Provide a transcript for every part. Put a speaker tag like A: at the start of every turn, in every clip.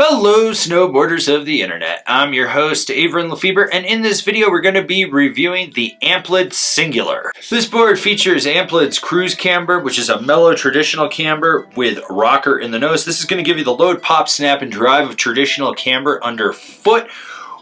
A: Hello snowboarders of the internet, I'm your host Avran LeFeber, and in this video we're going to be reviewing the Amplid Singular. This board features Amplid's cruise camber, which is a mellow traditional camber with rocker in the nose. This is going to give you the load, pop, snap, and drive of traditional camber underfoot,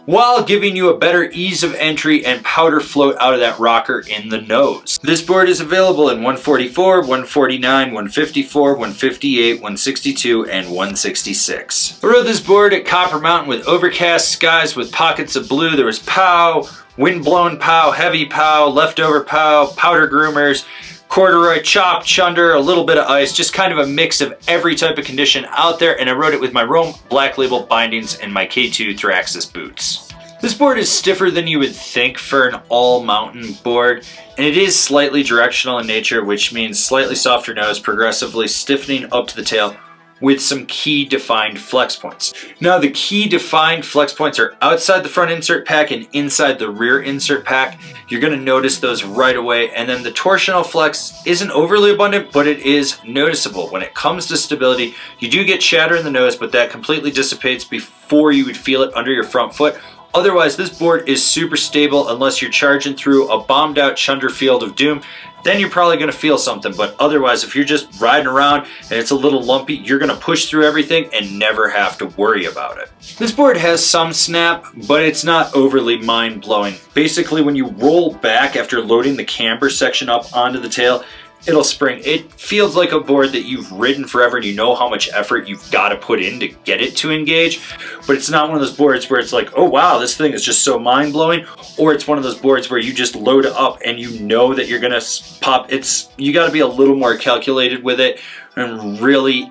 A: while giving you a better ease of entry and powder float out of that rocker in the nose. This board is available in 144, 149, 154, 158, 162, and 166. I rode this board at Copper Mountain with overcast skies with pockets of blue. There was pow, wind-blown pow, heavy pow, leftover pow, powder groomers, corduroy, chop, chunder, a little bit of ice, just kind of a mix of every type of condition out there, and I rode it with my Rome Black Label bindings and my K2 Thraxis boots. This board is stiffer than you would think for an all-mountain board, and it is slightly directional in nature, which means slightly softer nose, progressively stiffening up to the tail with some key defined flex points. Now the key defined flex points are outside the front insert pack and inside the rear insert pack. You're gonna notice those right away, and then the torsional flex isn't overly abundant, but it is noticeable. When it comes to stability, you do get chatter in the nose, but that completely dissipates before you would feel it under your front foot. Otherwise, this board is super stable unless you're charging through a bombed out chunder field of doom. Then you're probably gonna feel something, but otherwise, if you're just riding around and it's a little lumpy, you're gonna push through everything and never have to worry about it. This board has some snap, but it's not overly mind-blowing. Basically, when you roll back after loading the camber section up onto the tail, it'll spring. It feels like a board that you've ridden forever and you know how much effort you've got to put in to get it to engage, but it's not one of those boards where it's like, oh wow, this thing is just so mind-blowing, or it's one of those boards where you just load it up and you know that you're gonna pop. You got to be a little more calculated with it and really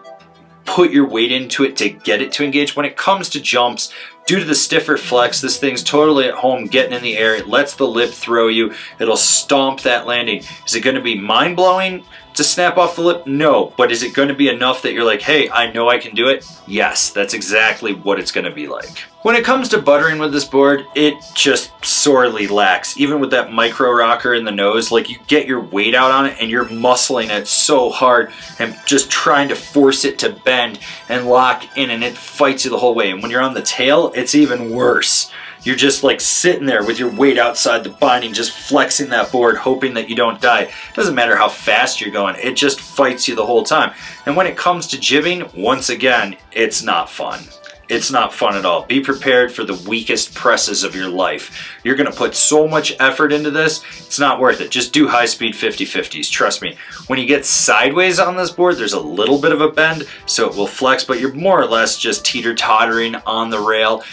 A: put your weight into it to get it to engage. When it comes to jumps, due to the stiffer flex, this thing's totally at home getting in the air. It lets the lip throw you. It'll stomp that landing. Is it going to be mind-blowing to snap off the lip? No. But is it going to be enough that you're like, hey, I know I can do it? Yes, that's exactly what it's going to be like. When it comes to buttering with this board, it just sorely lacks. Even with that micro rocker in the nose, like you get your weight out on it and you're muscling it so hard and just trying to force it to bend and lock in, and it fights you the whole way. And when you're on the tail, it's even worse. You're just like sitting there with your weight outside the binding, just flexing that board, hoping that you don't die. It doesn't matter how fast you're going, it just fights you the whole time. And when it comes to jibbing, once again, it's not fun. It's not fun at all. Be prepared for the weakest presses of your life. You're gonna put so much effort into this, it's not worth it. Just do high-speed 50-50s, trust me. When you get sideways on this board, there's a little bit of a bend, so it will flex, but you're more or less just teeter-tottering on the rail.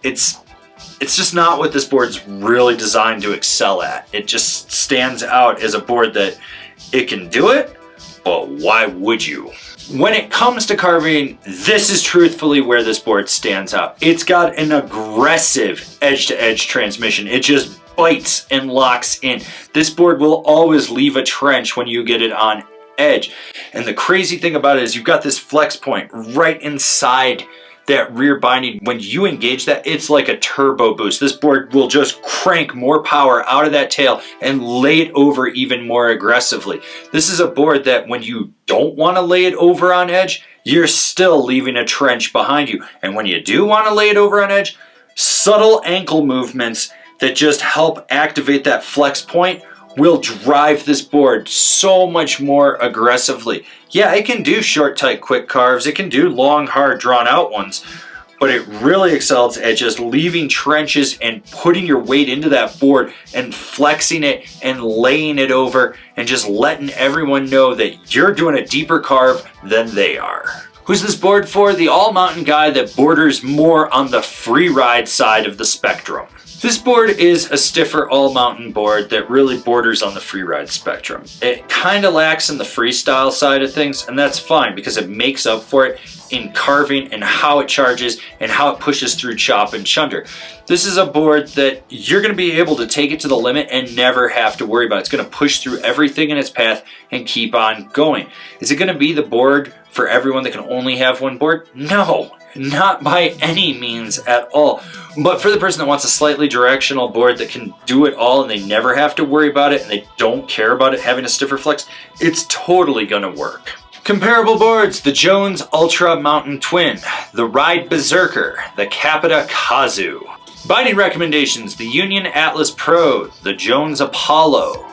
A: It's just not what this board's really designed to excel at. It just stands out as a board that it can do it, but why would you? When it comes to carving, this is truthfully where this board stands out. It's got an aggressive edge-to-edge transmission. It just bites and locks in. This board will always leave a trench when you get it on edge. And the crazy thing about it is you've got this flex point right inside that rear binding. When you engage that, it's like a turbo boost. This board will just crank more power out of that tail and lay it over even more aggressively. This is a board that when you don't want to lay it over on edge, you're still leaving a trench behind you. And when you do want to lay it over on edge, subtle ankle movements that just help activate that flex point will drive this board so much more aggressively. Yeah, it can do short, tight, quick carves. It can do long, hard, drawn out ones, but it really excels at just leaving trenches and putting your weight into that board and flexing it and laying it over and just letting everyone know that you're doing a deeper carve than they are. Who's this board for? The all-mountain guy that borders more on the free ride side of the spectrum. This board is a stiffer all-mountain board that really borders on the freeride spectrum. It kind of lacks in the freestyle side of things, and that's fine because it makes up for it in carving and how it charges and how it pushes through chop and chunder. This is a board that you're going to be able to take it to the limit and never have to worry about. It's going to push through everything in its path and keep on going. Is it going to be the board for everyone that can only have one board? No. Not by any means at all. But for the person that wants a slightly directional board that can do it all and they never have to worry about it and they don't care about it having a stiffer flex, it's totally gonna work. Comparable boards, the Jones Ultra Mountain Twin, the Ride Berserker, the Capita Kazu. Binding recommendations, the Union Atlas Pro, the Jones Apollo,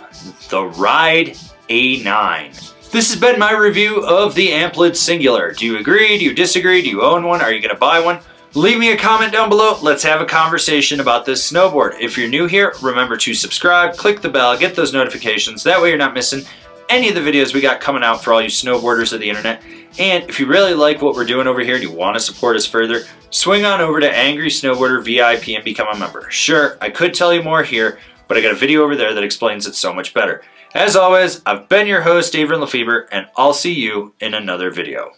A: the Ride A9. This has been my review of the Amplid Singular. Do you agree? Do you disagree? Do you own one? Are you going to buy one? Leave me a comment down below. Let's have a conversation about this snowboard. If you're new here, remember to subscribe, click the bell, get those notifications. That way you're not missing any of the videos we got coming out for all you snowboarders of the internet. And if you really like what we're doing over here and you want to support us further, swing on over to Angry Snowboarder VIP and become a member. Sure, I could tell you more here, but I got a video over there that explains it so much better. As always, I've been your host, Avran LeFeber, and I'll see you in another video.